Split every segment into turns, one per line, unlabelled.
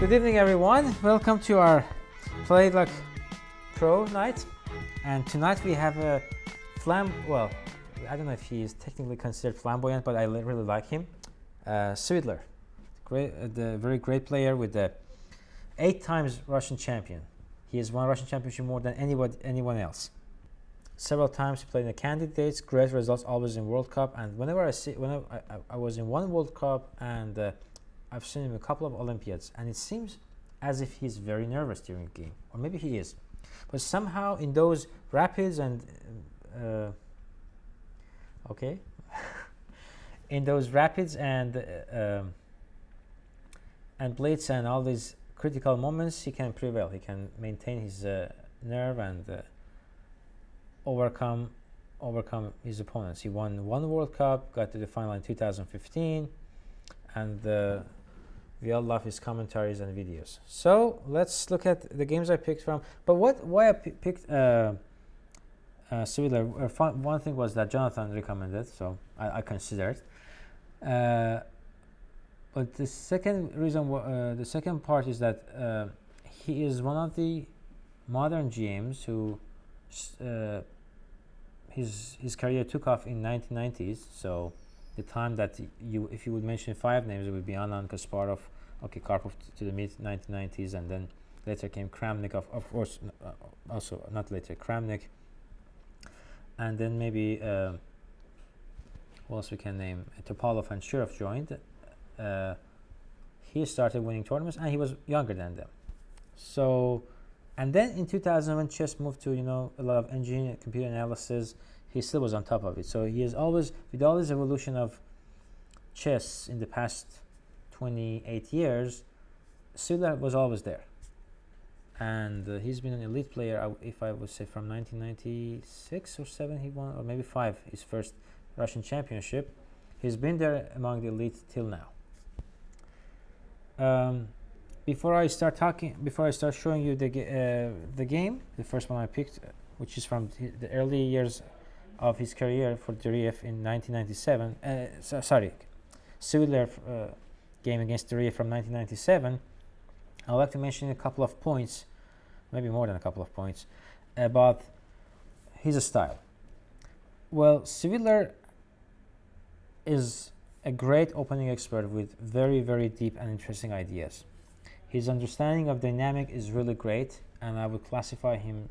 Good evening, everyone. Welcome to our Play Like Pro night. And tonight we have a well, I don't know if he is technically considered flamboyant, but I really like him. Svidler, the very great player with the 8 times Russian champion. He has won Russian championship more than anyone else. Several times he played in the candidates, great results always in World Cup. And whenever I was in one World Cup, and I've seen him a couple of Olympiads, and it seems as if he's very nervous during the game, or maybe he is. But somehow in those rapids and in those rapids and blitz and all these critical moments, he can prevail. He can maintain his nerve and overcome his opponents. He won one World Cup, got to the final in 2015, and we all love his commentaries and videos. So let's look at the games I picked from. But why I picked Svidler? One thing was that Jonathan recommended, so I considered. But the second reason, the second part is that he is one of the modern GMs who his career took off in 1990s. So the time that if you would mention 5 names, it would be Anand, Kasparov, Karpov to the mid 1990s, and then later came Kramnik, of course, also not later, Kramnik, and then maybe who else we can name? Topalov and Shirov joined. He started winning tournaments, and he was younger than them. So, and then in 2000, when chess moved to a lot of engineering, computer analysis, he still was on top of it. So he has always, with all this evolution of chess in the past 28 years, Svidler was always there, and he's been an elite player. If I would say from 1996 or 7, he won, or maybe 5, his first Russian championship. He's been there among the elite till now. Before I start showing you the game, the first one I picked, which is from the early years of his career for Dreev in 1997. Svidler game against Dreev from 1997. I'd like to mention a couple of points, maybe more than a couple of points, about his style. Well, Svidler is a great opening expert with very, very deep and interesting ideas. His understanding of dynamic is really great, and I would classify him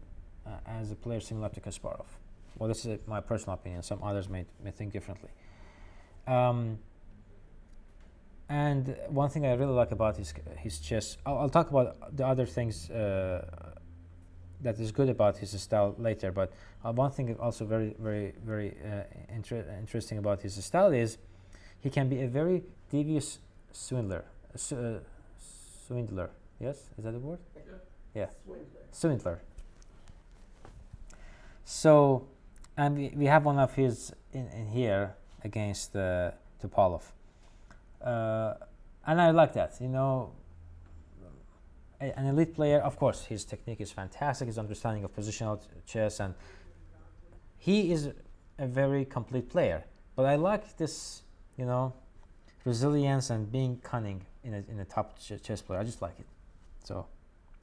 as a player similar to Kasparov. Well, this is my personal opinion. Some others may think differently. And one thing I really like about his chess, I'll talk about the other things that is good about his style later, but one thing also very, very, very interesting about his style is he can be a very devious swindler. Swindler, yes? Is that the word? Yeah. Swindler. So, and we have one of his in here against Topalov. And I like that, an elite player. Of course, his technique is fantastic, his understanding of positional chess, and he is a very complete player. But I like this, resilience and being cunning in a top chess player. I just like it. So,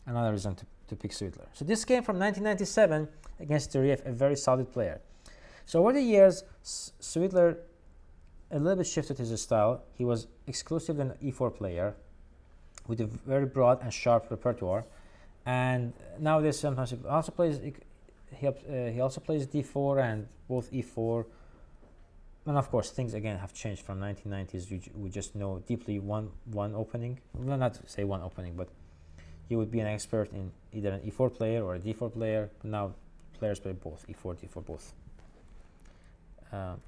another reason to pick Svidler. So this game from 1997 against Dreev, a very solid player. So over the years, Svidler a little bit shifted his style. He was exclusively an e4 player with a very broad and sharp repertoire, and nowadays sometimes he also plays d4 and both e4. And of course, things again have changed from 1990s. We just know deeply one opening. Well, not to say one opening, but you would be an expert in either an e4 player or a d4 player. But now players play both, e4, d4, both.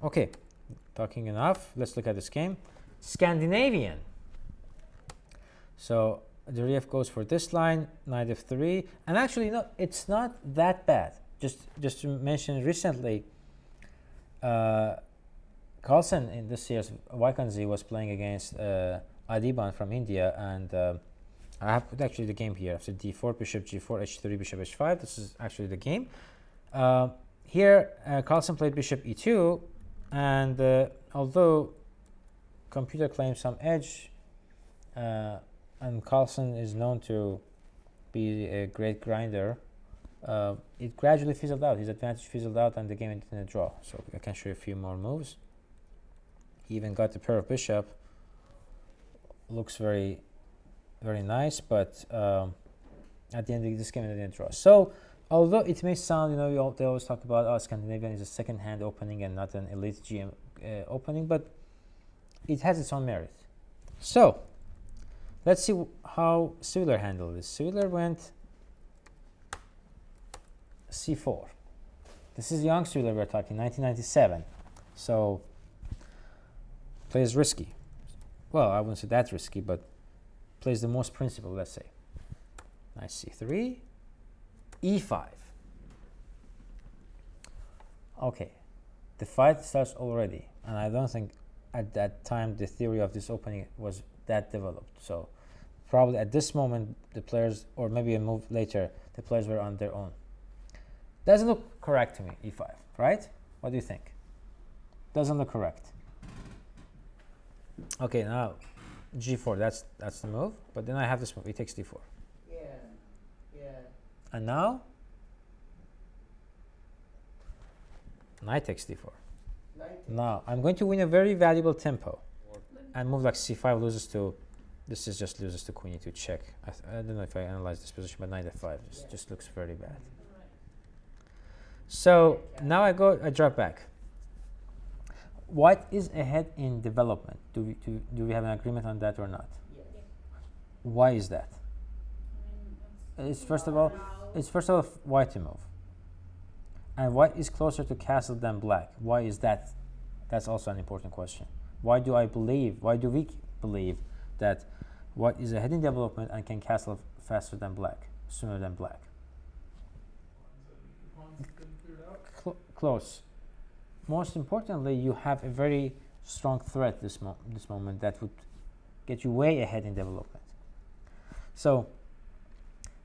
Okay. Talking enough, let's look at this game. Scandinavian. So Dreev goes for this line, knight f3, and actually it's not that bad. Just to mention, recently Carlsen in this year's Vaikanzi was playing against Adiban from India, and I have put actually the game here. So d4, bishop g4, h3, bishop h5. This is actually the game. Here Carlsen played bishop e2, and although computer claims some edge, and Carlsen is known to be a great grinder, it gradually fizzled out. His advantage fizzled out and the game ended in a draw. So I can show you a few more moves. He even got the pair of bishop. Looks very, very nice, but at the end of this game ended in a draw. So although it may sound, they always talk about, oh, Scandinavian is a second-hand opening and not an elite GM opening, but it has its own merit. So let's see how Svidler handled this. Svidler went c4. This is young Svidler we're talking, 1997. So plays risky. Well, I wouldn't say that's risky, but plays the most principled, let's say. Nice c3, e5. Okay, the fight starts already, and I don't think at that time the theory of this opening was that developed. So probably at this moment the players, or maybe a move later, the players were on their own. Doesn't look correct to me, e5, right? What do you think? Doesn't look correct. Okay, now g4, that's the move, but then I have this move, he takes d4.
Yeah, yeah.
And now knight takes d4. Now I'm going to win a very valuable tempo and move like c5 loses to, this is just loses to queen e2 check. I don't know if I analyze this position, but knight f5 just looks very bad. So now I drop back. White is ahead in development. Do we have an agreement on that or not?
Yes.
Why is that? It's first of all white to move. And white is closer to castle than black. Why is that? That's also an important question. Why do we believe that white is ahead in development and can castle faster than black, sooner than black? Close. Most importantly, you have a very strong threat this moment that would get you way ahead in development. So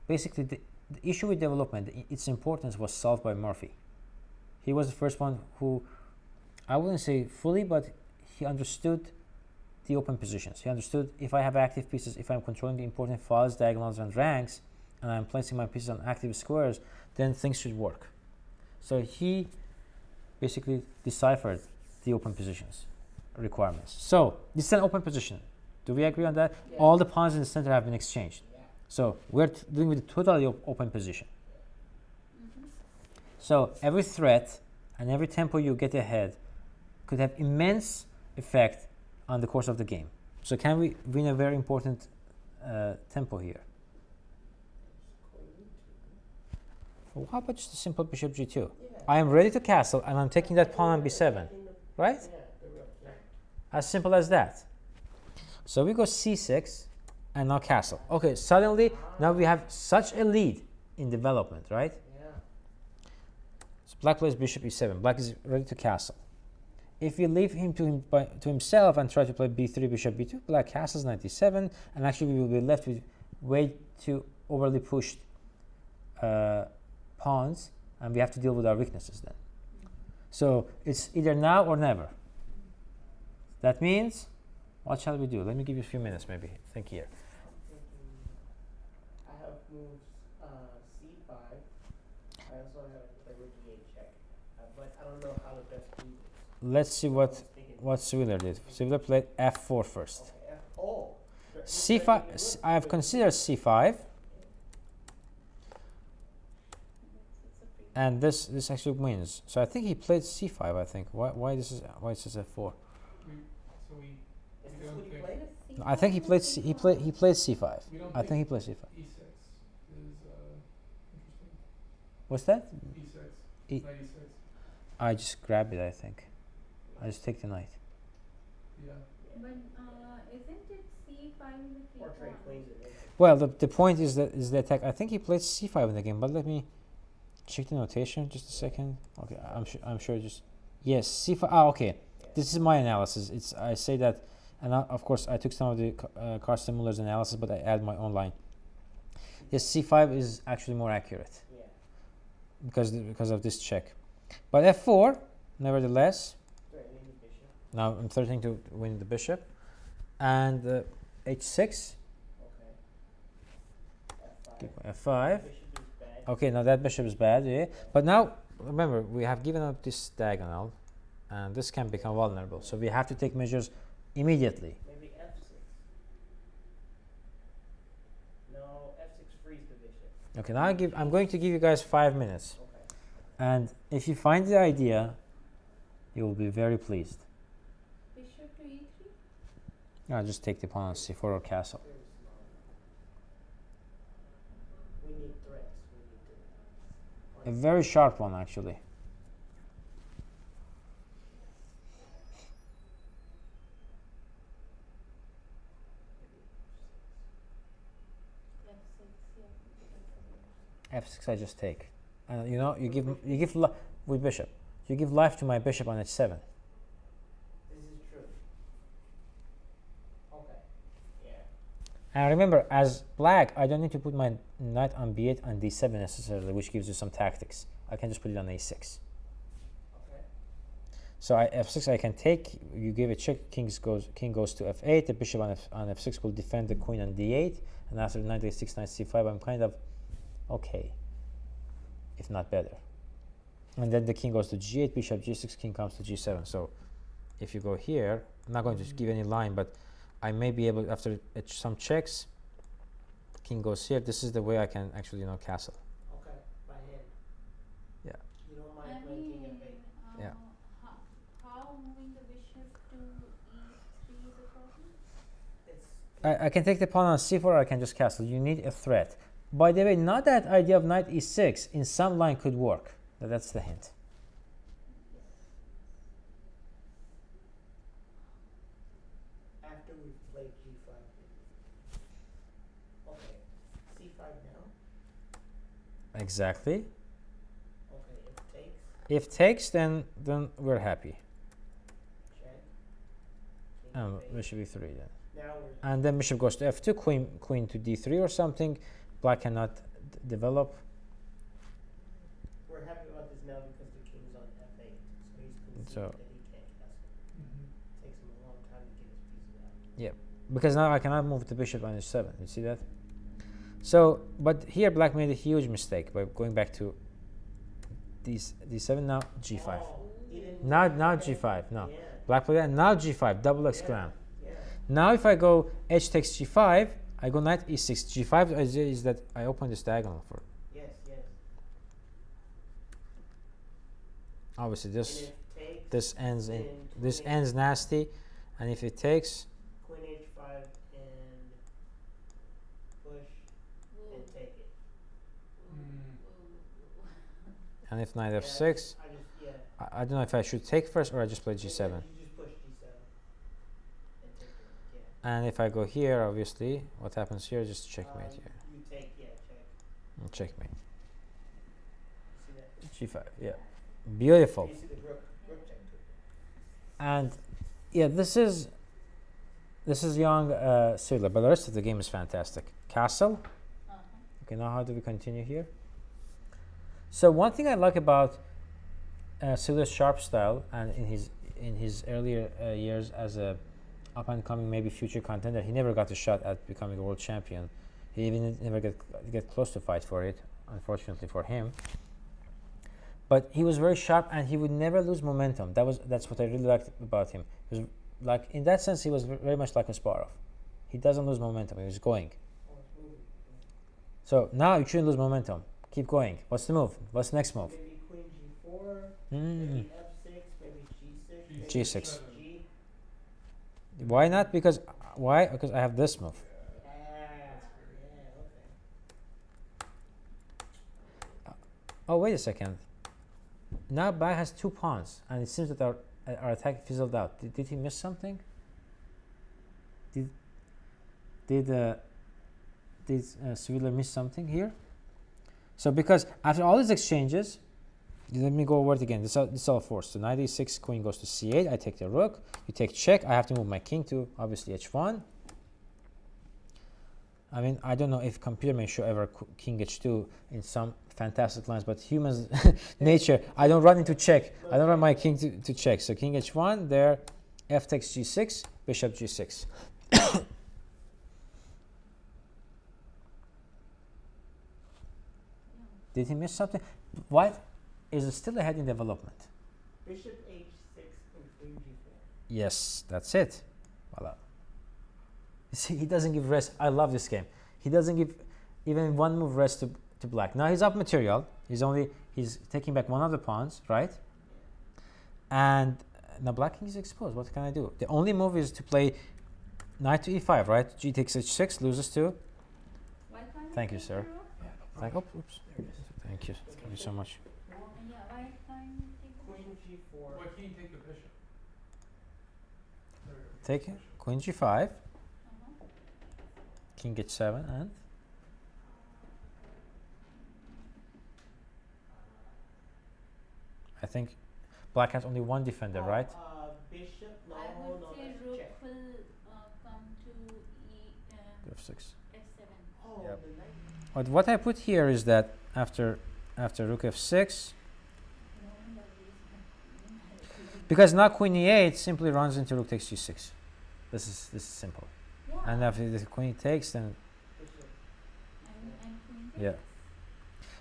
basically the issue with development, its importance was solved by Murphy. He was the first one who, I wouldn't say fully, but he understood the open positions. He understood if I have active pieces, if I'm controlling the important files, diagonals, and ranks, and I'm placing my pieces on active squares, then things should work. So he basically deciphered the open positions requirements. So this is an open position. Do we agree on that? Yeah. All the pawns in the center have been exchanged. Yeah. So we're dealing with a totally open position. So every threat and every tempo you get ahead could have immense effect on the course of the game. So can we win a very important tempo here? Well, how about just a simple bishop g2? Yeah. I am ready to castle and I'm taking that pawn on b7, right? Yeah. As simple as that. So we go c6 and now castle. Okay, suddenly now we have such a lead in development, right? Yeah. So black plays bishop e7. Black is ready to castle. If you leave him to himself and try to play b3, bishop b2, black castles knight e7, and actually we will be left with way too overly pushed pawns, and we have to deal with our weaknesses then. So it's either now or never. That means, what shall we do? Let me give you a few minutes maybe. Think here.
I have moved c5. I also have the rook e8 check, but I don't know how to best do this.
Let's see what Swindler did. Swindler played f4 first.
Okay.
c5. I have considered c5. And this actually wins. So I think he played c5. I think why this is f4. I think he played c5. I think he played c5.
E6 is interesting.
What's that?
E6. Knight E6.
I just grab it. I think I just take the knight.
Yeah.
But isn't it c5 with e1?
Well, the point is the attack. I think he played c5 in the game, but let me check the notation just a second. Okay, I'm sure just yes, c5. Okay, this is my analysis. I say that, and of course I took some of the Carsten Muller's analysis, but I add my own line. Yes, c5 is actually more accurate because of this check. But f4, nevertheless. Now I'm threatening to win the bishop, and h6. Keep f5.
Bishop is bad.
Okay, now that bishop is bad, yeah. But now, remember, we have given up this diagonal, and this can become vulnerable. So we have to take measures immediately.
Maybe f6. No, f6 frees the bishop.
Okay, now I'm going to give you guys 5 minutes.
Okay.
And if you find the idea, you will be very pleased.
Bishop to e3.
I'll just take the pawn on c4 or castle.
Very small. We need threats. We need
A very sharp one, actually.
F6, yeah.
f6 I just take. And you know, you give with bishop. You give life to my bishop on h7.
This is true. Okay. Yeah.
And remember, as black, I don't need to put my knight on b8 and d7 necessarily, which gives you some tactics. I can just put it on a6.
Okay.
So f6 I can take. You give a check. King goes to f8. The bishop on f6 will defend the queen on d8. And after knight a6, knight c5, I'm kind of okay, if not better. And then the king goes to g8, bishop g6, king comes to g7. So if you go here, I'm not going to give any line, but I may be able, after some checks, king goes here. This is the way I can actually, castle.
Okay. By hand.
Yeah.
You don't
I
mind playing king
mean,
f8.
Yeah.
how moving the bishop to e3 is a problem?
It's
I can take the pawn on c4, or I can just castle. You need a threat. By the way, not that idea of knight e6 in some line could work. That's the hint.
after we've played g5. Okay. c5 now.
Exactly.
Okay.
If takes, then we're happy.
Check. King f8.
Bishop e3 then.
Now we're
And then bishop goes to f2, queen to d3 or something. Black cannot develop.
we're happy about this now because the king's on f8. So he's conceded
So-
that he can't castle. Takes him a long time to get his pieces out.
Because now I cannot move the bishop on h7. You see that? So, but here black made a huge mistake by going back to d7, now g5.
Oh, he didn't
Now
okay.
g5, no.
Yeah.
Black played that, now g5, double
Yeah.
exclam.
Yeah.
Now if I go h takes g5, I go knight e6. g5 is that I open this diagonal for.
Yes. Yes.
Obviously
And
this
if takes,
this ends in
then
this
queen
ends nasty, and if it takes,
queen h5 and push and take it.
and if knight
Yeah,
f6,
I just
I don't know if I should take first or I just play g7.
You just push g7 and take it. Yeah.
And if I go here, obviously, what happens here? Just checkmate here.
You take, check.
And checkmate.
See that?
g5, yeah. Beautiful.
You see the rook check too.
And yeah, this is young Svidler, but the rest of the game is fantastic. Castle. Okay, now how do we continue here? So one thing I like about Svidler's sharp style, and in his earlier years as a up and coming, maybe future contender, he never got a shot at becoming a world champion. He even never get close to fight for it, unfortunately for him. But he was very sharp, and he would never lose momentum. That's what I really liked about him. He was like, in that sense, he was very much like Kasparov. He doesn't lose momentum. He was going.
Oh, it's moving.
So now you shouldn't lose momentum. Keep going. What's the move? What's the next move?
Maybe queen g4,
Mm.
maybe f6, maybe g6, maybe
G6.
g.
Why not? Because why? Because I have this move.
Okay.
Oh, wait a second. Now black has 2 pawns, and it seems that our attack fizzled out. Did he miss something? Did Svidler miss something here? So because after all these exchanges, let me go over it again. This is all forced. So knight e6, queen goes to c8. I take the rook. You take check. I have to move my king to obviously h1. I mean, I don't know if computer may show ever king h2 in some fantastic lines, but humans nature, I don't run into check. I don't run my king to check. So king h1 there, f takes g6, bishop g6. Did he miss something? White is still ahead in development.
Bishop h6 and queen g4.
Yes, that's it. Voila. You see, he doesn't give rest. I love this game. He doesn't give even one move rest to black. Now he's up material. He's taking back one of the pawns, right? And now black king is exposed. What can I do? The only move is to play knight to e5, right? G takes h6, loses 2.
Why can't
Thank you,
take
sir.
the rook?
Yeah, no
Thank,
problem.
oops.
There it is.
Thank you. Thank you so much.
Yeah, why can't you take the
Queen
rook?
g4.
Why can't you take the bishop? There we go.
Take it.
Bishop.
Queen g5,
Uh-huh.
king h7, and I think black has only one defender, right?
Bishop, no,
I would
no,
say
that's
rook
check.
will come to
F6.
f7.
Oh,
Yep.
the knight.
But what I put here is that after rook f6, because now queen e8 simply runs into rook takes g6. This is simple.
Yeah.
And if the queen takes, then
Bishop.
and queen
yeah.
takes.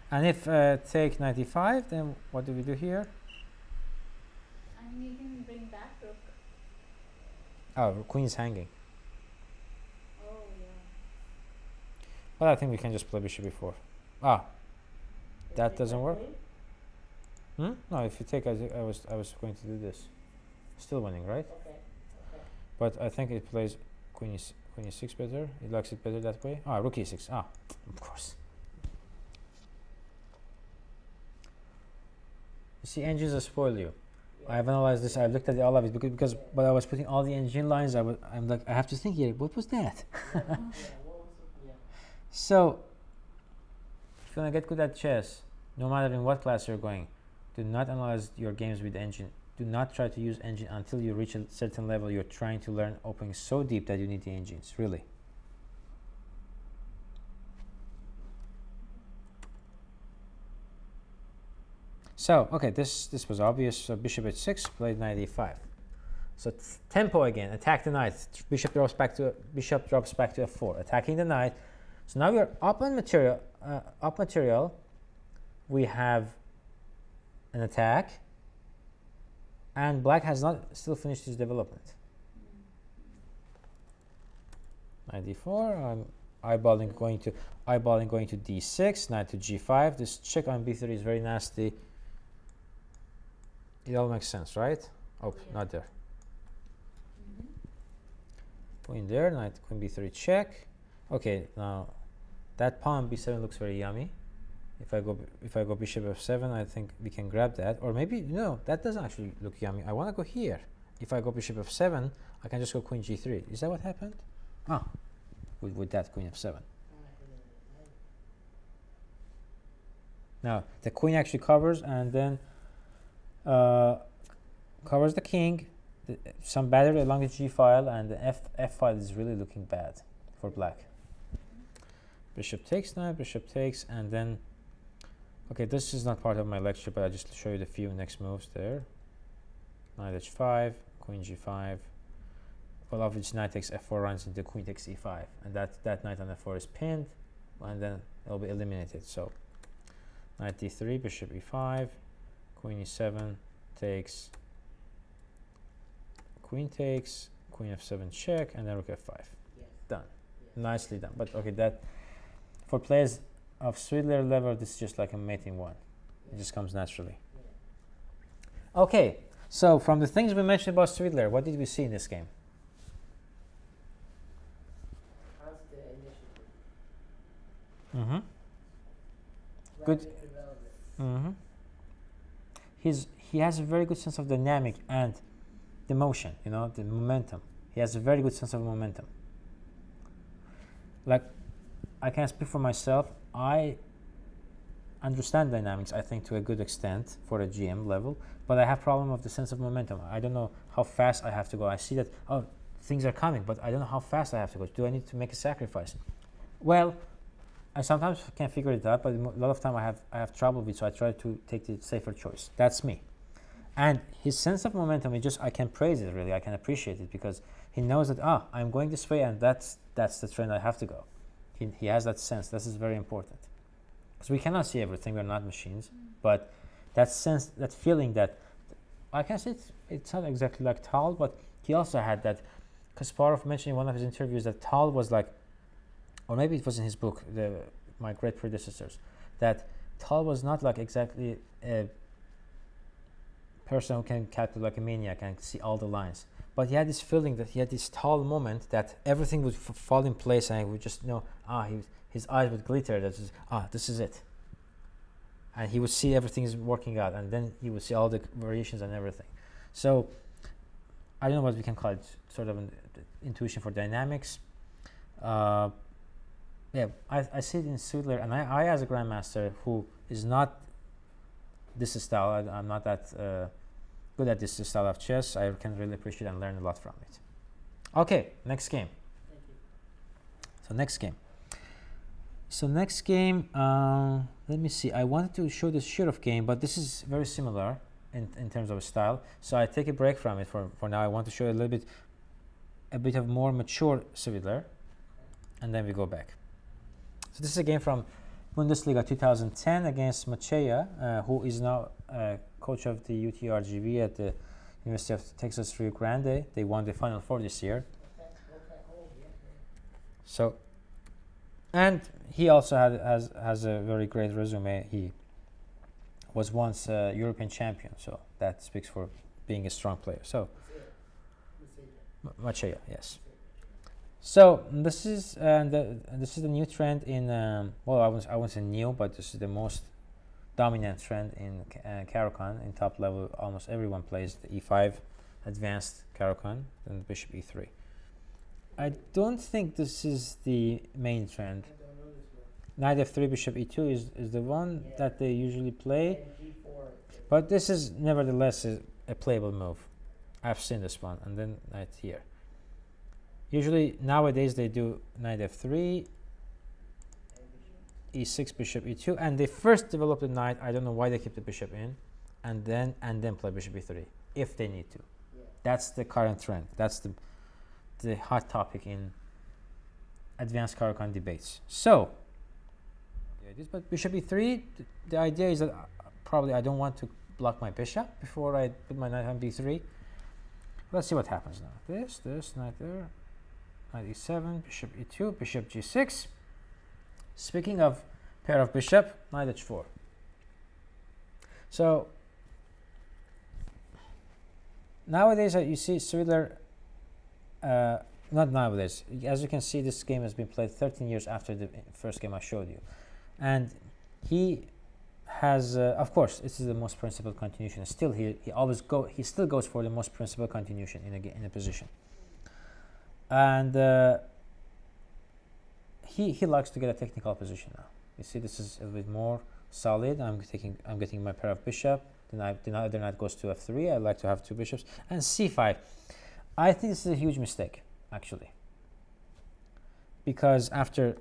And if take knight e5, then what do we do here?
And you can bring back rook.
Oh, queen is hanging.
Oh, yeah.
Well, I think we can just play bishop before. Ah, that
Take
doesn't work.
queen?
No. If you take, I was going to do this. Still winning, right?
Okay. Okay.
But I think it plays queen e6 better. It likes it better that way. Ah, rook e6. Ah, of course. You see, engines will spoil you.
Yeah.
I've analyzed this. I looked at all of it because but I was putting all the engine lines. I'm like, I have to think here. What was that?
Yeah, what was it? Yeah.
So, if you want to get good at chess, no matter in what class you're going, do not analyze your games with engine. Do not try to use engine until you reach a certain level. You're trying to learn opening so deep that you need the engines, really. So, okay, this was obvious. So bishop h6, played knight e5. So tempo again, attack the knight. Bishop drops back to f4, attacking the knight. So now we're up on material. Up material, we have an attack, and black has not still finished his development. Knight d4. I'm eyeballing going to d6. Knight to g5. This check on b3 is very nasty. It all makes sense, right? Oh,
Yeah.
not there. Queen there. Knight queen b3 check. Okay, now that pawn b7 looks very yummy. If I go bishop f7, I think we can grab that. Or maybe no, that doesn't actually look yummy. I want to go here. If I go bishop f7, I can just go queen g3. Is that what happened? Ah, with that queen f7. Now the queen actually covers and then covers the king. Some battery along the g file, and the f file is really looking bad for black. Bishop takes now, bishop takes, and then okay, this is not part of my lecture, but I just show you the few next moves there. Knight h5, queen g5. Well, obviously knight takes f4 runs into queen takes e5, and that knight on f4 is pinned, and then it'll be eliminated. So knight d3, bishop e5, queen e7 takes, queen takes, queen f7 check, and then rook f5.
Yes.
Done.
Yes.
Nicely done. But okay, that for players of Svidler level, this is just like a mating one. It just comes naturally.
Yeah.
Okay, so from the things we mentioned about Svidler, what did we see in this game?
Constant initiative.
Mm-hmm. Good.
Rapid development.
Mm-hmm. He has a very good sense of dynamic and the motion, you know, the momentum. He has a very good sense of momentum. Like, I can speak for myself. I understand dynamics, I think, to a good extent for a GM level, but I have problem of the sense of momentum. I don't know how fast I have to go. I see that, oh, things are coming, but I don't know how fast I have to go. Do I need to make a sacrifice? Well, I sometimes can figure it out, but a lot of time I have trouble with, so I try to take the safer choice. That's me. And his sense of momentum, I can praise it, really. I can appreciate it because he knows that, I'm going this way, and that's the trend I have to go. He has that sense. This is very important. because we cannot see everything. We're not machines, but that sense, that feeling that I can say it's not exactly like Tal, but he also had that. Kasparov mentioned in one of his interviews that Tal was like, or maybe it was in his book, My Great Predecessors, that Tal was not like exactly a person who can calculate like a maniac and see all the lines, but he had this feeling that he had this Tal moment that everything would fall in place and he would just know, his eyes would glitter, this is it, and he would see everything is working out, and then he would see all the variations and everything. So I don't know what we can call it, sort of an intuition for dynamics. I see it in Svidler, and I as a grandmaster who is not this style, I'm not that good at this style of chess, I can really appreciate and learn a lot from it. Okay, next game.
Thank you.
So next game, let me see, I wanted to show the Shirov game, but this is very similar in terms of style, so I take a break from it for now. I want to show you a bit of more mature Svidler, and then we go back. So this is a game from Bundesliga 2010 against Macieja, who is now coach of the UTRGV at the University of Texas Rio Grande. They won the Final Four this year. So, and he also has a very great resume. He was once a European champion, so that speaks for being a strong player. So, Macieja, yes. So this is the new trend in well, I wouldn't say new, but this is the most dominant trend in Caro-Kann. In top level, almost everyone plays the e5 advanced Caro-Kann, then bishop e3. I don't think this is the main trend.
I don't know this one.
Knight f3 bishop e2 is the one that they usually play,
And G4.
but this is nevertheless a playable move. I've seen this one, and then knight here. Usually nowadays they do knight f3, e6 bishop e2, and they first develop the knight. I don't know why they keep the bishop in, and then play bishop e3 if they need to.
Yeah.
That's the current trend. That's the hot topic in advanced Caro-Kann debates. So but bishop e3, the idea is that probably I don't want to block my bishop before I put my knight on b3. Let's see what happens now. This knight there, knight e7, bishop e2, bishop g6. Speaking of pair of bishop, knight h4. So nowadays you see Svidler, not nowadays, as you can see, this game has been played 13 years after the first game I showed you, and he has of course this is the most principled continuation. Still he still goes for the most principled continuation in a position, and he likes to get a technical position now. You see, this is a little bit more solid. I'm getting my pair of bishop. Then the other knight goes to f3. I like to have two bishops, and c5. I think this is a huge mistake actually, because after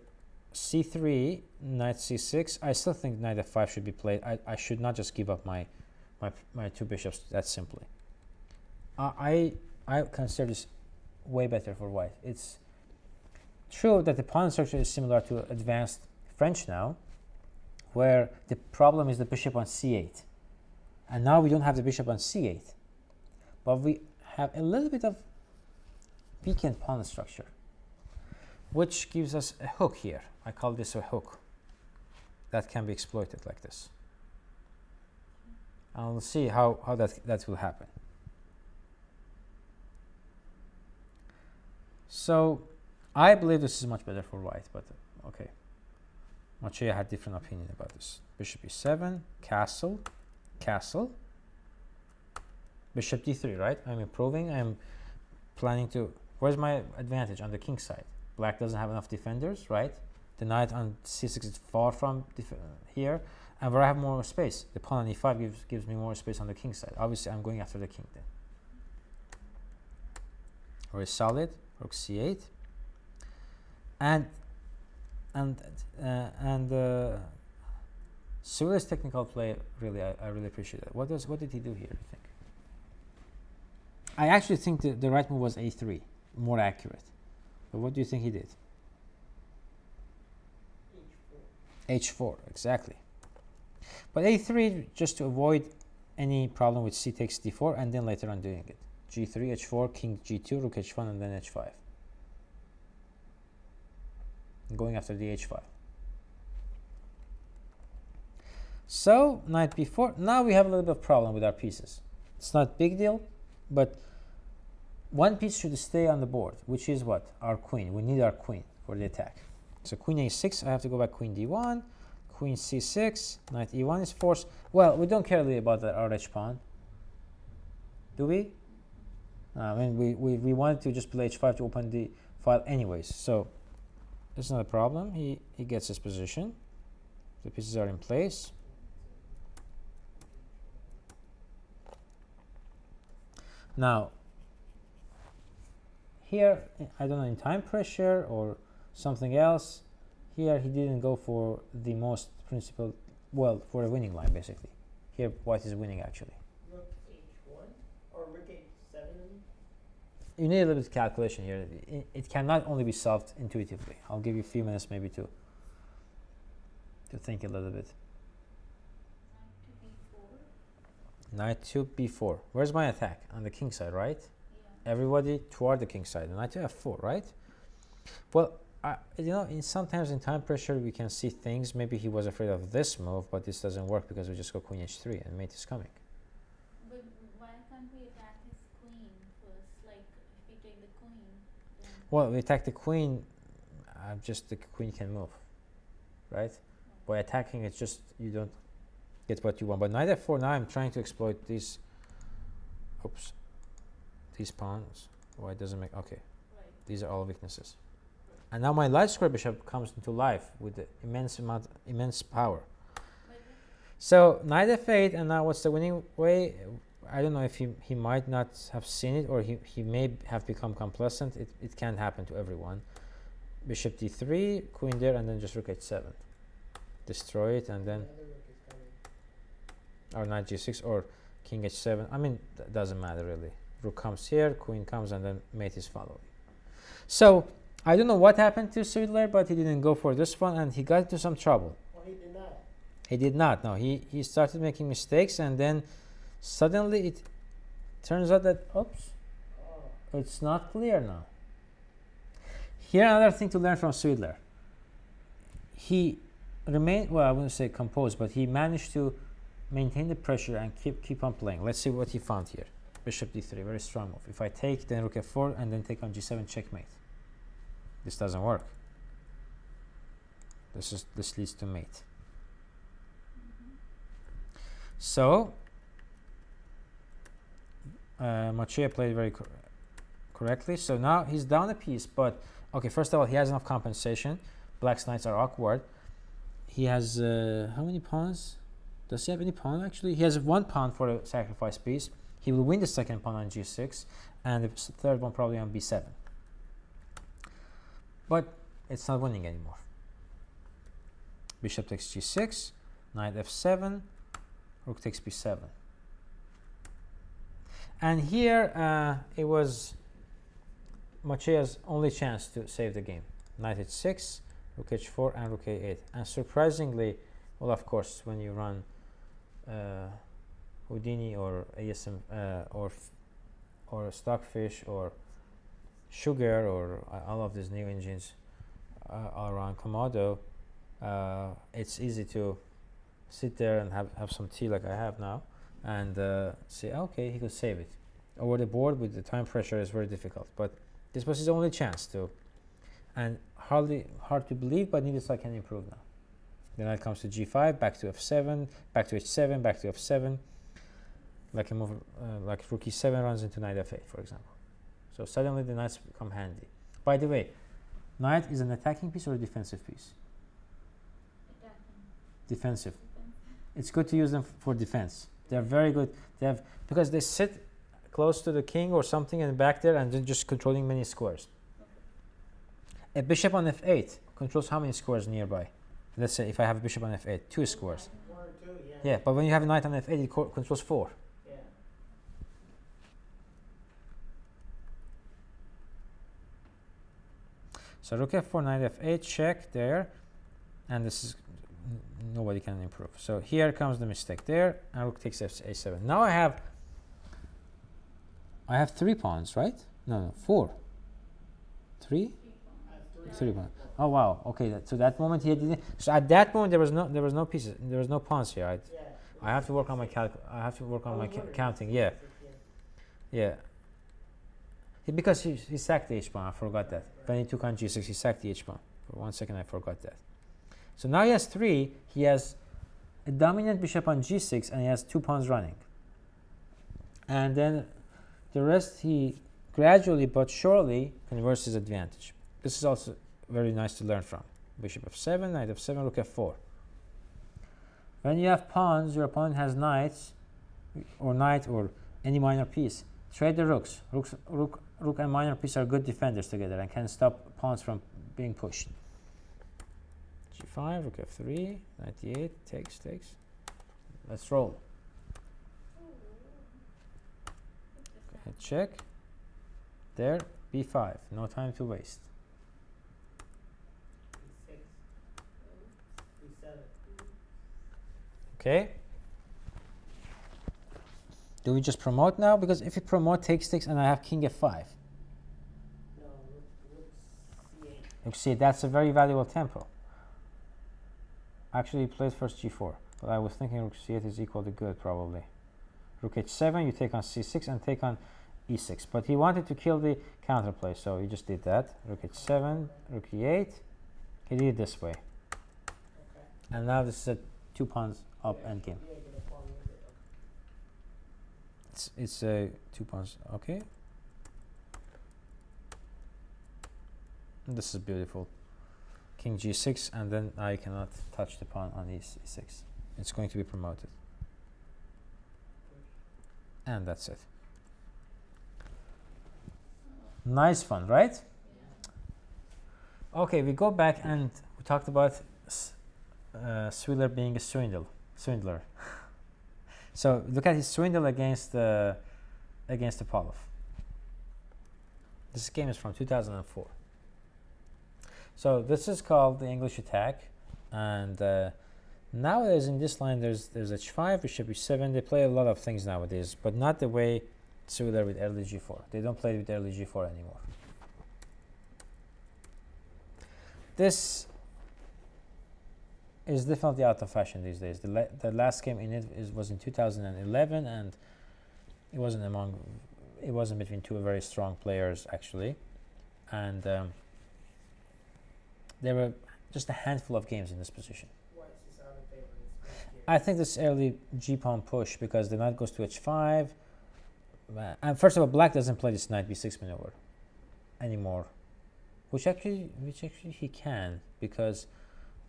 c3, knight c6, I still think knight f5 should be played. I should not just give up my two bishops that simply. I consider this way better for white. It's true that the pawn structure is similar to advanced French now, where the problem is the bishop on c8, and now we don't have the bishop on c8, but we have a little bit of weakened pawn structure, which gives us a hook here. I call this a hook that can be exploited like this. And we'll see how that will happen. So I believe this is much better for white, but okay. Macieja had different opinion about this. Bishop e7, castle, bishop d3, right? I'm improving. I'm planning to. Where's my advantage on the king side? Black doesn't have enough defenders, right? The knight on c6 is far from here, and where I have more space, the pawn on e5 gives me more space on the king side. Obviously, I'm going after the king then. Very solid. Rook c8, and Svidler's technical play, really, I really appreciate it. What did he do here, you think? I actually think the right move was a3, more accurate. But what do you think he did? h4, exactly. But a3 just to avoid any problem with c takes d4 and then later on doing it. g3, h4, king g2, rook h1, and then h5. Going after the h5. So knight b4. Now we have a little bit of problem with our pieces. It's not big deal, but one piece should stay on the board, which is what? Our queen. We need our queen for the attack. So queen a6, I have to go back queen d1, queen c6, knight e1 is forced. Well, we don't care really about the RH pawn. Do we? I mean, we wanted to just play h5 to open the file anyways. So it's not a problem. He gets his position. The pieces are in place. Now, here, I don't know, in time pressure or something else, here he didn't go for the most principled, well, for a winning line, basically. Here, white is winning, actually.
Rook h1 or rook h7?
You need a little bit of calculation here. It cannot only be solved intuitively. I'll give you a few minutes maybe to think a little bit. Knight to b4. Where's my attack? On the king side, right?
Yeah.
Everybody toward the king side. Knight to f4, right? Well, you know, sometimes in time pressure we can see things. Maybe he was afraid of this move, but this doesn't work because we just go queen h3 and mate is coming.
But why can't we attack his queen first? Like, if we take the queen, then
Well, we attack the queen, just the queen can move, right? By attacking, it's just you don't get what you want. But knight f4, now I'm trying to exploit these, oops, these pawns. Why it doesn't make, okay.
right.
These are all weaknesses. And now my light square bishop comes into life with the immense power.
But
So knight f8, and now what's the winning way? I don't know if he might not have seen it, or he may have become complacent. It can happen to everyone. Bishop d3, queen there, and then just rook h7. Destroy it, and then,
Another rook is coming.
or knight g6, or king h7. I mean, doesn't matter really. Rook comes here, queen comes, and then mate is following. So I don't know what happened to Svidler, but he didn't go for this one, and he got into some trouble.
Well, he did not.
He did not. No, he started making mistakes, and then suddenly it turns out that, oops,
Oh,
it's not clear now. Here, another thing to learn from Svidler. He remained, well, I wouldn't say composed, but he managed to maintain the pressure and keep on playing. Let's see what he found here. Bishop d3, very strong move. If I take, then rook f4, and then take on g7, checkmate. This doesn't work. This leads to mate. So Macieja played very correctly. So now he's down a piece, but okay, first of all, he has enough compensation. Black's knights are awkward. He has how many pawns? Does he have any pawn actually? He has one pawn for a sacrifice piece. He will win the second pawn on g6 and the third one probably on b7. But it's not winning anymore. Bishop takes g6, knight f7, rook takes b7. And here it was Macieja's only chance to save the game. Knight h6, rook h4, and rook a8. And surprisingly, well, of course, when you run Houdini or ASM or Stockfish or Sugar or all of these new engines around Komodo, it's easy to sit there and have some tea like I have now and say, okay, he could save it. Over the board with the time pressure is very difficult, but this was his only chance to, and hard to believe, but needless I can improve now. Then it comes to g5, back to f7, back to h7, back to f7, like a move like rook e7 runs into knight f8, for example. So suddenly the knights become handy. By the way, knight is an attacking piece or a defensive piece?
attacking.
Defensive. It's good to use them for defense. They're very good. They have, because they sit close to the king or something and back there and then just controlling many squares. A bishop on f8 controls how many squares nearby? Let's say if I have a bishop on f8, 2 squares.
1 or 2, yeah.
Yeah, but when you have a knight on f8, it controls 4.
Yeah.
So rook f4, knight f8, check there, and this is nobody can improve. So here comes the mistake there, and rook takes a7. Now I have 3 pawns, right? No, 4. 3?
I have
3 pawns. Oh wow. Okay. So that moment he didn't. So at that moment there was no pieces. There was no pawns here.
Yeah.
I have to work on my I have to work on my counting. Yeah. Because he sacked the h pawn. I forgot that. When he took on g6, he sacked the h pawn. For 1 second, I forgot that. So now he has 3. He has a dominant bishop on g6, and he has 2 pawns running. And then the rest he gradually but surely converts his advantage. This is also very nice to learn from. Bishop f7, knight f7, rook f4. When you have pawns, your opponent has knights, or knight, or any minor piece. Trade the rooks. Rook and minor piece are good defenders together and can stop pawns from being pushed. g5, rook f3, knight d8, takes. Let's roll. Okay, check. There, b5. No time to waste.
B6. B7.
Okay. Do we just promote now? Because if you promote, takes, and I have king f5.
No, rook C8.
You see, that's a very valuable tempo. Actually, he played first g4, but I was thinking rook c8 is equal to good, probably. Rook h7, you take on c6 and take on e6. But he wanted to kill the counterplay, so he just did that. Rook h7, rook e8. He did it this way.
Okay.
And now this is a 2 pawns up endgame.
Yeah, get a pawn with it.
It's a 2 pawns, okay. This is beautiful. King g6, and then I cannot touch the pawn on e6. It's going to be promoted. And that's it. Nice fun, right? Okay, we go back and we talked about Svidler being a swindler. So look at his swindle against Topalov. This game is from 2004. So this is called the English attack, and nowadays in this line there's h5, bishop e7. They play a lot of things nowadays, but not the way Svidler with early g4. They don't play with early g4 anymore. This is definitely out of fashion these days. The last game in it was in 2011, and it wasn't between two very strong players actually, and there were just a handful of games in this position.
Why is this out of favor?
I think this early g-pawn push, because the knight goes to h5, and first of all, black doesn't play this knight b6 maneuver anymore, which actually he can, because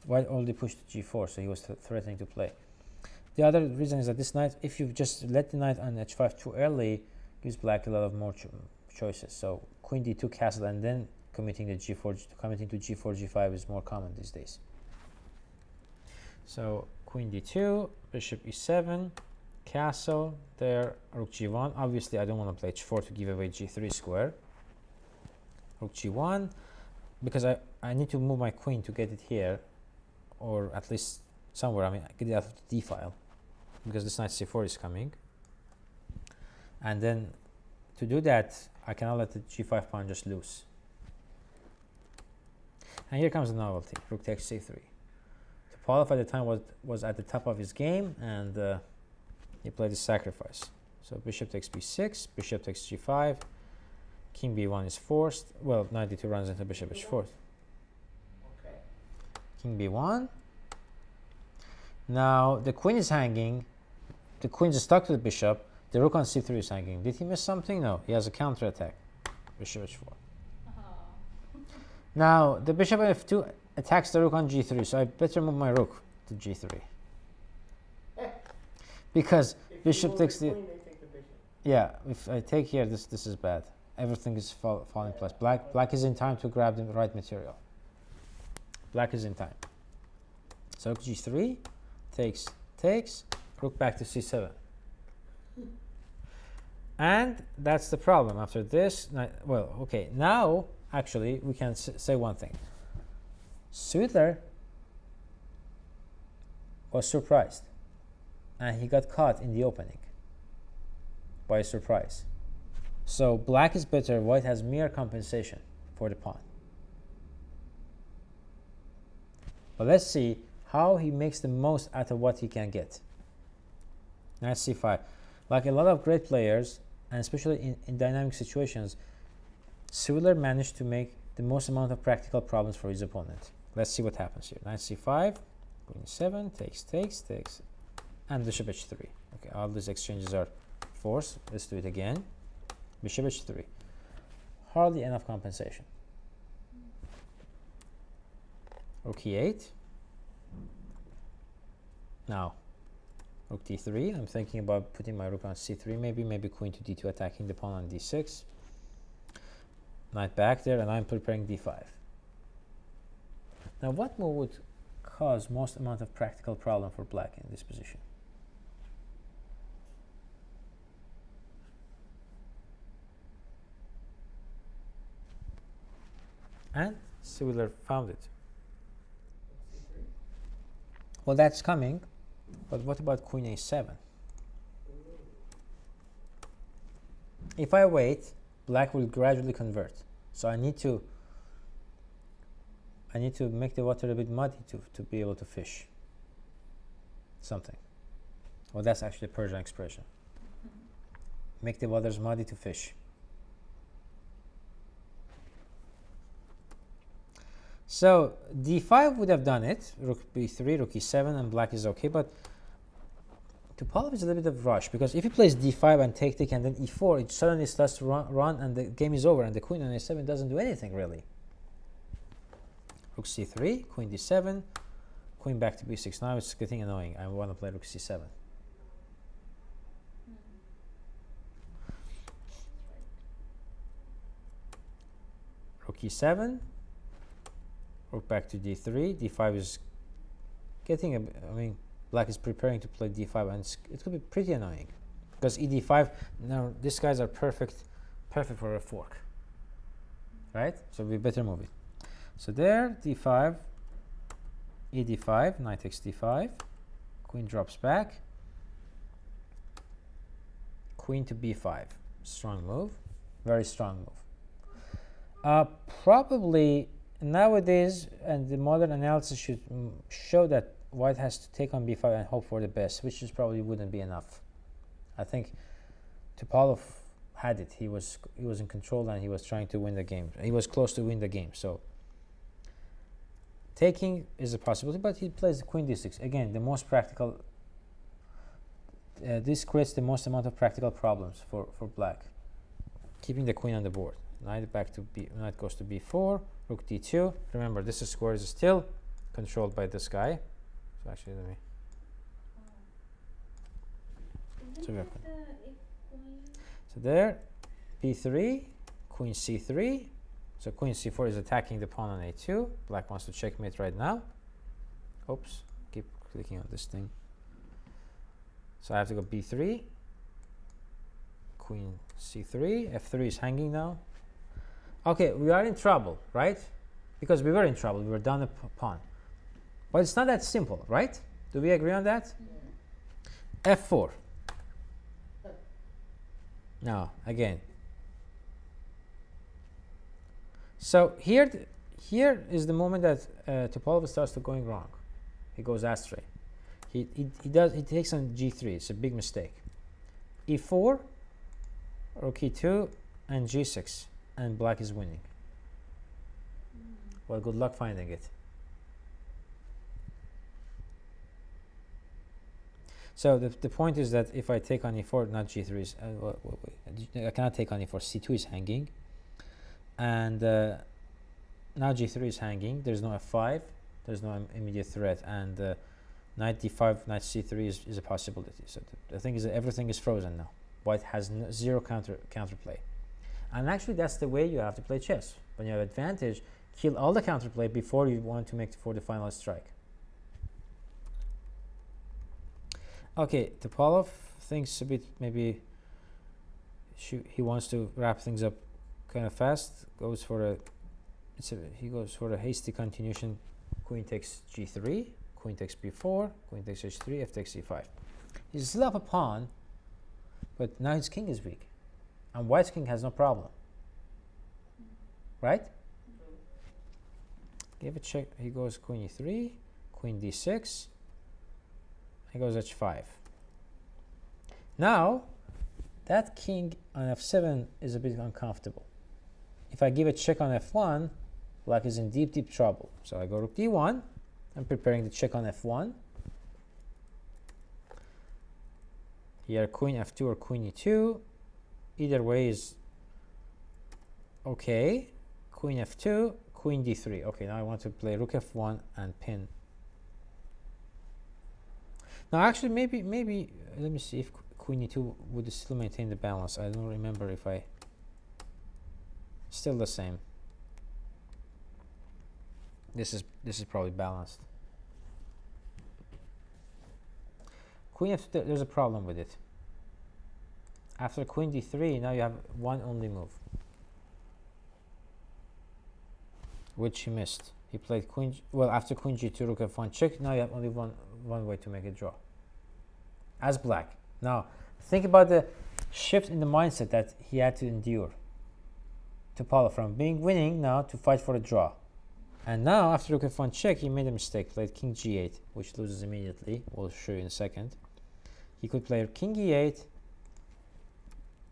white already pushed to g4, so he was threatening to play. The other reason is that this knight, if you just let the knight on h5 too early, gives black a lot of more choices. So queen d2 castle and then committing to g4 g5 is more common these days. So queen d2, bishop e7, castle there, rook g1. Obviously I don't want to play h4 to give away g3 square. Rook g1, because I need to move my queen to get it here, or at least somewhere. I mean, get it out of the d file, because this knight c4 is coming. And then to do that, I cannot let the g5 pawn just loose. And here comes the novelty, rook takes c3. Topalov at the time was at the top of his game, and he played the sacrifice. So bishop takes b6, bishop takes g5, king b1 is forced. Well, knight d2 runs into bishop h4.
Okay.
King b1. Now the queen is hanging. The queen is stuck to the bishop. The rook on c3 is hanging. Did he miss something? No. He has a counter attack. Bishop h4. Now the bishop f2 attacks the rook on g3, so I better move my rook to g3. Because
If
bishop
you move
takes
the
the...
queen, they take the bishop.
Yeah, if I take here, this is bad. Everything is falling in place. Black is in time to grab the right material. Black is in time. So rook g3, takes, rook back to c7. And that's the problem. After this, well, okay, now actually we can say one thing. Svidler was surprised, and he got caught in the opening by a surprise. So black is better, white has mere compensation for the pawn. But let's see how he makes the most out of what he can get. Knight c5. Like a lot of great players, and especially in dynamic situations, Svidler managed to make the most amount of practical problems for his opponent. Let's see what happens here. Knight c5, queen e7, takes, and bishop h3. Okay, all these exchanges are forced. Let's do it again. Bishop h3. Hardly enough compensation. Rook e8. Now, rook d3. I'm thinking about putting my rook on c3, maybe queen to d2, attacking the pawn on d6. Knight back there, and I'm preparing d5. Now, what move would cause most amount of practical problem for black in this position? And Svidler found it. Well, that's coming, but what about queen a7? If I wait, black will gradually convert. So I need to make the water a bit muddy to be able to fish something. Well, that's actually a Persian expression. Make the waters muddy to fish. So d5 would have done it. Rook b3, rook e7, and black is okay. But Topalov is a little bit of rush, because if he plays d5 and take, and then e4, it suddenly starts to run and the game is over, and the queen on a7 doesn't do anything really. Rook c3, queen d7, queen back to b6. Now it's getting annoying. I want to play rook c7. Rook e7, rook back to d3. d5 is getting a, I mean, black is preparing to play d5, and it could be pretty annoying, because ed5, now these guys are perfect for a fork, right? So we better move it. So there, d5, ed5, knight takes d5, queen drops back, queen to b5. Strong move, very strong move. Probably nowadays, and the modern analysis should show that white has to take on b5 and hope for the best, which is probably wouldn't be enough. I think Topalov had it. He was in control, and he was trying to win the game. He was close to win the game. So taking is a possibility, but he plays the queen d6. Again, the most practical. This creates the most amount of practical problems for black. Keeping the queen on the board. Knight back to b. Knight goes to b4. Rook d2. Remember, this square is still controlled by this guy. So actually, let me. So there, b3, queen c3. So queen c4 is attacking the pawn on a2. Black wants to checkmate right now. Oops, keep clicking on this thing. So I have to go b3, queen c3, f3 is hanging now. Okay, we are in trouble, right? Because we were in trouble, we were down a pawn. But it's not that simple, right? Do we agree on that? Yeah. f4. Now, again. So here is the moment that Topalov starts to going wrong. He goes astray. He takes on g3. It's a big mistake. e4, rook e2, and g6, and black is winning. Well, good luck finding it. So the point is that if I take on e4, not g3 is, I cannot take on e4. c2 is hanging, and now g3 is hanging. There's no f5. There's no immediate threat, and knight d5, knight c3 is a possibility. So the thing is that everything is frozen now. White has zero counterplay, and actually that's the way you have to play chess. When you have advantage, kill all the counterplay before you want to make for the final strike. Okay, Topalov thinks a bit, maybe he wants to wrap things up kind of fast. Goes for he goes for a hasty continuation. Queen takes g3, queen takes b4, queen takes h3, f takes c5. He's still up a pawn, but now his king is weak. And white's king has no problem. Right? Give a check. He goes queen e3, queen d6. He goes h5. Now, that king on f7 is a bit uncomfortable. If I give a check on f1, black is in deep, deep trouble. So I go rook d1. I'm preparing the check on f1. Here, queen f2 or queen e2. Either way is okay. Queen f2, queen d3. Okay, now I want to play rook f1 and pin. Now, actually, maybe, let me see if queen e2 would still maintain the balance. I don't remember if I... Still the same. This is probably balanced. Queen f2, there's a problem with it. After queen d3, now you have one only move, which he missed. He played queen, well, after queen g2, rook f1 check. Now you have only one way to make a draw. As black. Now, think about the shift in the mindset that he had to endure. Topalov from being winning now to fight for a draw. And now, after rook f1 check, he made a mistake, played king g8, which loses immediately. We'll show you in a second. He could play king e8,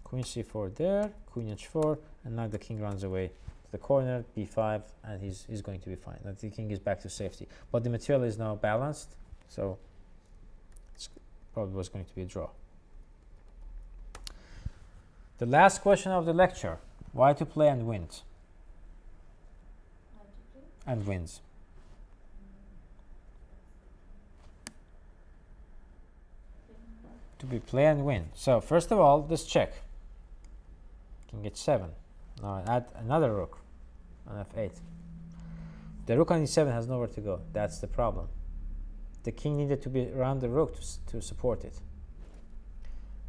queen c4 there, queen h4, and now the king runs away to the corner, b5, and he's going to be fine. Now the king is back to safety. But the material is now balanced, so it probably was going to be a draw. The last question of the lecture, why to play and wins? And wins. To be play and win. So first of all, this check. King h7. Now I add another rook on f8. The rook on e7 has nowhere to go. That's the problem. The king needed to be around the rook to support it.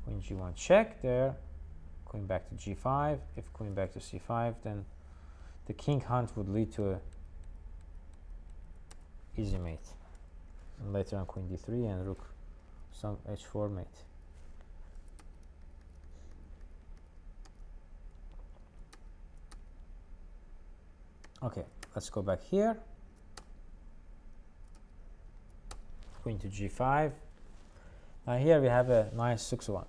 Queen g1 check there. Queen back to g5. If queen back to c5, then the king hunt would lead to a easy mate. And later on queen d3 and rook some h4 mate. Okay, let's go back here. Queen to g5. Now here we have a nice zugzwang.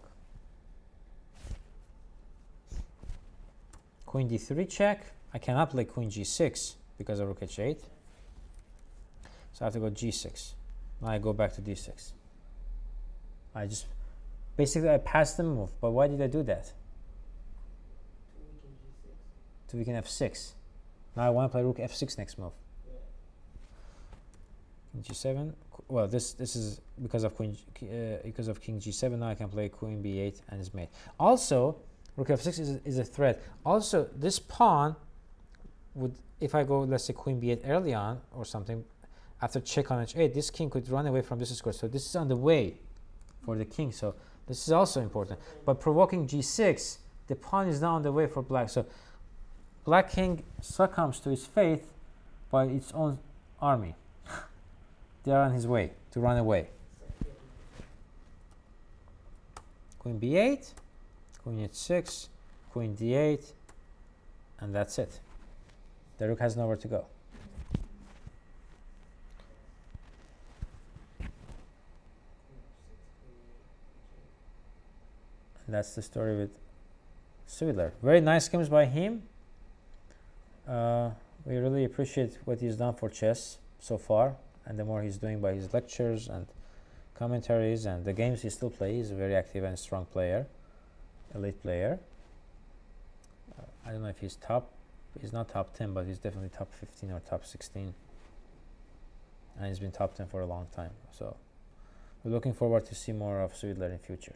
Queen d3 check. I cannot play queen g6 because of rook h8. So I have to go g6. Now I go back to d6. Basically I passed the move, but why did I do that? To weaken f6. Now I want to play rook f6 next move. King g7. Well, this is because of king g7. Now I can play queen b8 and his mate. Also, rook f6 is a threat. Also, this pawn would, if I go, let's say queen b8 early on or something, after check on h8, this king could run away from this square. So this is on the way for the king. So this is also important. But provoking g6, the pawn is now on the way for black. So black king succumbs to his fate by its own army. They are on his way to run away. Queen b8, queen h6, queen d8, and that's it. The rook has nowhere to go. And that's the story with Svidler. Very nice games by him. We really appreciate what he's done for chess so far, and the more he's doing by his lectures and commentaries and the games he still plays. He's a very active and strong player, elite player. I don't know if he's not top 10, but he's definitely top 15 or top 16. And he's been top 10 for a long time. So we're looking forward to see more of Svidler in future.